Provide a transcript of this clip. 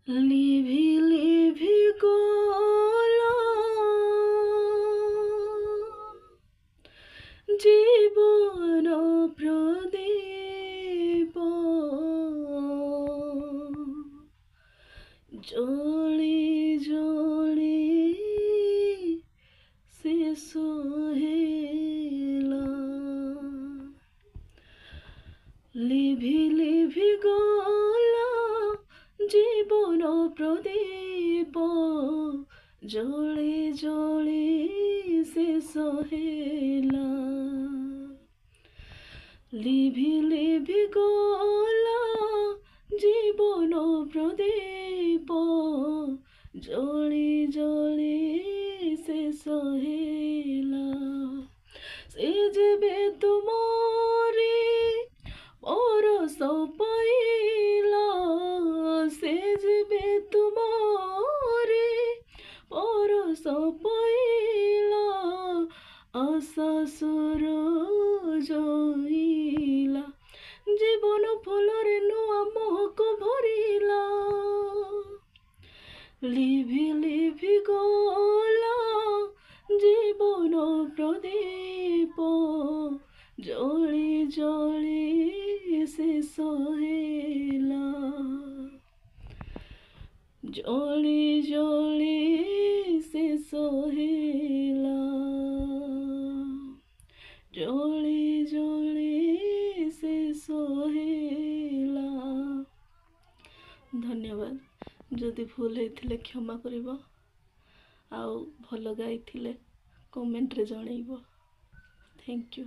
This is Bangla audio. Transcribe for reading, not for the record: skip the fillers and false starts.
লিভি লিভি গলা জীবন প্রদীপ জলি জলি শেষ হেলা লিভি লিভি গলা জীবন প্রদীপ জলি জলি শেষ হেলা লিভি লিভি গলা জীবন প্রদীপ জলি জলি শেষ হেলা সে যেবে তুমরি পরশ পাইলা সে যেবে তুমরি পরশ পাইলা আশা সূরজ জীবন ফুলরে নুয়া মোহক ভরিলা লিভি লিভি গলা জীবন প্রদীপ জলি জলি শেষ হেলা জলি জলি শেষ হেলা জলি জলি শেষ হেলা। धन्यवाद जदि भूल होते क्षमा कर आउ भल गाई कमेंट रे जनइब। Thank you.